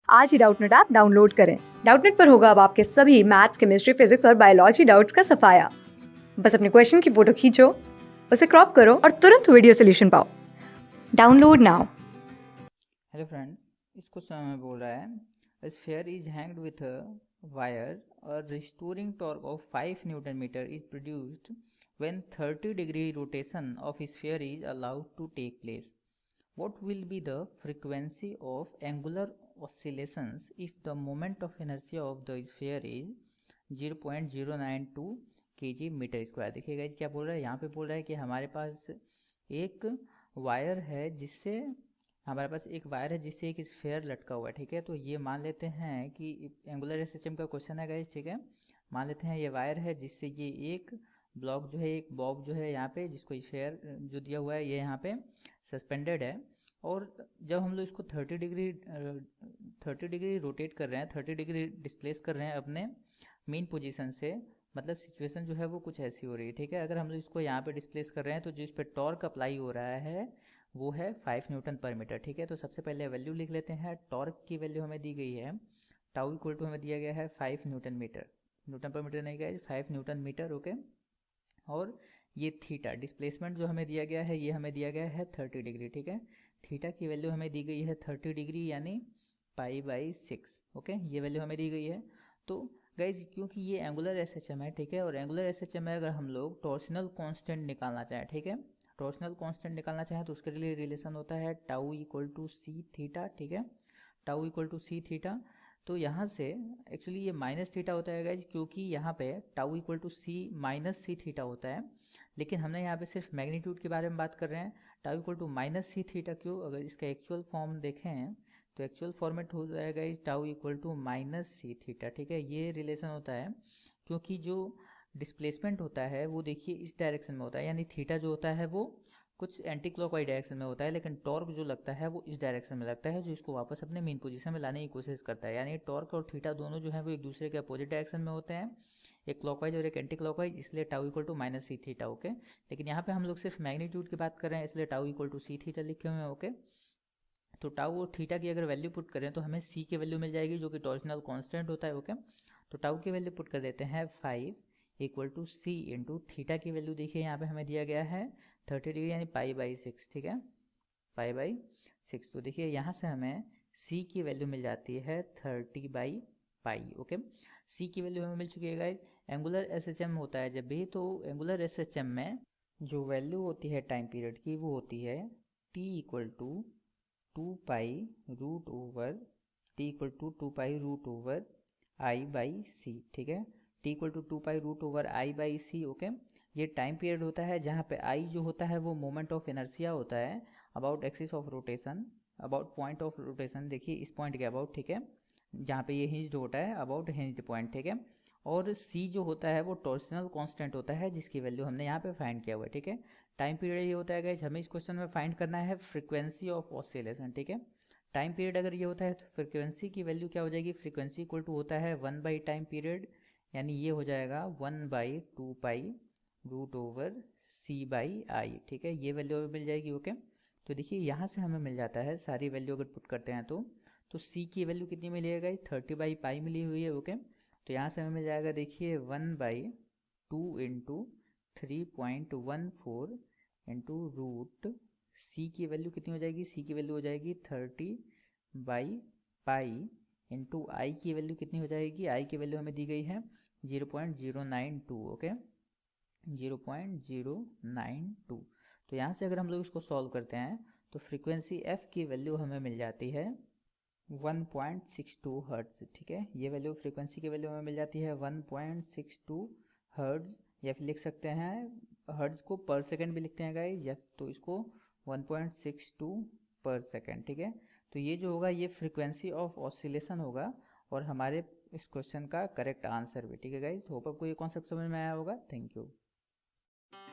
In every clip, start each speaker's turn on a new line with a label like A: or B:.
A: आज ही Doubtnut app download करें। Doubtnut पर होगा अब आपके सभी मैथ्स, केमिस्ट्री, फिजिक्स और बायोलॉजी डाउट्स का सफाया। बस अपने क्वेश्चन की फोटो खींचो, उसे क्रॉप करो और तुरंत वीडियो सोल्यूशन पाओ। Download now.
B: हेलो फ्रेंड्स, इस क्वेश्चन में बोल रहा है a sphere is hanged with a wire. A restoring torque of 5 Newton meter is produced when 30-degree rotation of a sphere is allowed to take place. What will be the frequency of angular oscillations if the moment of inertia of the sphere is 0.092 kg metre square. देखिएगा इस क्या बोल रहा है, यहाँ पे बोल रहा है कि हमारे पास एक वायर है जिससे एक स्फेयर लटका हुआ है। ठीक है, तो ये मान लेते हैं कि एंगुलर एसएचएम का क्वेश्चन है गाइस। ठीक है, मान लेते हैं ये वायर है जिससे ये एक ब्लॉक जो है, एक बॉब जो है यहाँ पे, जिसको स्फेयर जो दिया हुआ है ये यहाँ पे सस्पेंडेड है। और जब हम लोग इसको 30 डिग्री रोटेट कर रहे हैं, 30 डिग्री डिस्प्लेस कर रहे हैं अपने मेन पोजीशन से, मतलब सिचुएशन जो है वो कुछ ऐसी हो रही है। ठीक है, अगर हम लोग इसको यहाँ पे डिस्प्लेस कर रहे हैं तो जो इस पर टॉर्क अप्लाई हो रहा है वो है 5 न्यूटन पर मीटर। ठीक है, तो सबसे पहले वैल्यू लिख लेते हैं। टॉर्क की वैल्यू हमें दी गई है, टाउ इक्वल टू हमें दिया गया है 5 न्यूटन मीटर, न्यूटन पर मीटर नहीं गया, 5 न्यूटन मीटर। ओके, और ये थीटा डिस्प्लेसमेंट जो हमें दिया गया है ये हमें दिया गया है 30 डिग्री। ठीक है, थीटा की वैल्यू हमें दी गई है 30 डिग्री यानी π/6। ओके, ये वैल्यू हमें दी गई है। तो गाइज क्योंकि ये एंगुलर एसएचएम है, ठीक है, और एंगुलर एसएचएम में अगर हम लोग टॉर्सनल कांस्टेंट निकालना चाहें, ठीक है, टॉर्सनल कांस्टेंट निकालना चाहें तो उसके लिए रिलेशन होता है tau equal to C theta. ठीक है, tau equal to C theta. तो यहाँ से एक्चुअली ये माइनस थीटा होता है गाइज, क्योंकि यहाँ पे tau equal to C minus C theta होता है, लेकिन हमने यहाँ पे सिर्फ मैग्नीट्यूड के बारे में बात कर रहे हैं। Tau equal to minus C theta क्यों, अगर इसका एक्चुअल फॉर्म देखें तो एक्चुअल फॉर्मेट हो जाएगा इस tau equal to minus C theta. ठीक है, ये रिलेशन होता है क्योंकि जो डिस्प्लेसमेंट होता है वो देखिए इस डायरेक्शन में होता है, यानी थीटा जो होता है वो कुछ एंटी क्लॉकवाइज डायरेक्शन में होता है, लेकिन टॉर्क जो लगता है वो इस डायरेक्शन में लगता है, जो इसको वापस अपने मेन पोजीशन में लाने की कोशिश करता है। यानी टॉर्क और थीटा दोनों जो है वो एक दूसरे के अपोजिट डायरेक्शन में होते हैं, एक क्लॉकवाइज और एक एंटी क्लॉकवाइज, इसलिए tau equal to minus C theta. Okay, लेकिन यहाँ पे हम लोग सिर्फ मैग्नीट्यूड की बात कर रहे हैं, इसलिए tau equal to C theta लिखे हुए हैं। ओके, तो टाउ और थीटा की अगर वैल्यू पुट करें तो हमें सी की वैल्यू मिल जाएगी जो कि टॉर्सनल कांस्टेंट होता है। ओके, तो टाउ की वैल्यू पुट कर देते हैं 5 equal to C into theta की वैल्यू देखिए यहाँ पे हमें दिया गया है 30 डिग्री यानी π/6। ठीक है, π/6। तो देखिए यहाँ से हमें सी की वैल्यू मिल जाती है 30/π। ओके, सी की वैल्यू हमें मिल चुकी है गाइज। एंगुलर एसएचएम होता है जब भी, तो एंगुलर एसएचएम में जो वैल्यू होती है टाइम पीरियड की वो होती है T equal to 2 pi root over I/C। ठीक है, T equal to 2 pi root over I/C। Okay, ये टाइम पीरियड होता है जहाँ पे I जो होता है वो मोमेंट ऑफ इनर्शिया होता है about axis of rotation, about point of rotation, देखिए इस पॉइंट के अबाउट। ठीक है, जहाँ पे ये हिंज्ड होता है अबाउट हिंज्ड पॉइंट। ठीक है, और C जो होता है वो टॉर्सनल कांस्टेंट होता है जिसकी वैल्यू हमने यहाँ पे फाइंड किया हुआ है। ठीक है, टाइम पीरियड ये होता है गाइस, हमें इस क्वेश्चन में फाइंड करना है फ्रीक्वेंसी ऑफ ऑसिलेशन। ठीक है, टाइम पीरियड अगर ये होता है तो फ्रीक्वेंसी की वैल्यू क्या हो जाएगी, फ्रीक्वेंसी इक्वल टू होता है 1 टाइम पीरियड, यानी ये हो जाएगा 1/2 पाई रूट ओवर C/I। ठीक है, ये वैल्यू हमें मिल जाएगी। ओके, तो देखिए यहाँ से हमें मिल जाता है सारी वैल्यू अगर पुट करते हैं तो C की वैल्यू कितनी मिली है गाइस, 30/π मिली हुई है। ओके, तो यहाँ से हमें मिल जाएगा देखिए 1/2 इंटू 3.14 इंटू रूट सी की वैल्यू कितनी हो जाएगी, सी की वैल्यू हो जाएगी 30/π इंटू आई की वैल्यू कितनी हो जाएगी, आई की वैल्यू हमें दी गई है 0.092। ओके, 0.092। तो यहाँ से अगर हम लोग इसको सॉल्व करते हैं तो फ्रीक्वेंसी एफ की वैल्यू हमें मिल जाती है 1.62 हर्ट्ज। ठीक है, ये वैल्यू फ्रीक्वेंसी की वैल्यू हमें मिल जाती है 1.62 हर्ट्ज, या फिर लिख सकते हैं हर्ट्ज को पर सेकंड भी लिखते हैं गाइस, या तो इसको 1.62 पर सेकंड। ठीक है, तो ये जो होगा ये फ्रीक्वेंसी ऑफ ऑसिलेशन होगा और हमारे इस क्वेश्चन का करेक्ट आंसर भी। ठीक है गाइस, होप आपको ये कॉन्सेप्ट समझ में आया होगा। Thank you.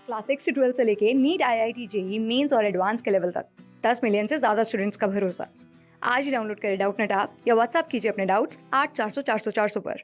A: क्लास 6 से 12 से लेके नीट, IIT, जेई मेंस और एडवांस के लेवल तक 10 मिलियन से ज्यादा स्टूडेंट्स का भरोसा। आज ही डाउनलोड करें डाउटनेट ऐप या व्हाट्सएप कीजिए अपने डाउट्स 8400 400 400 पर।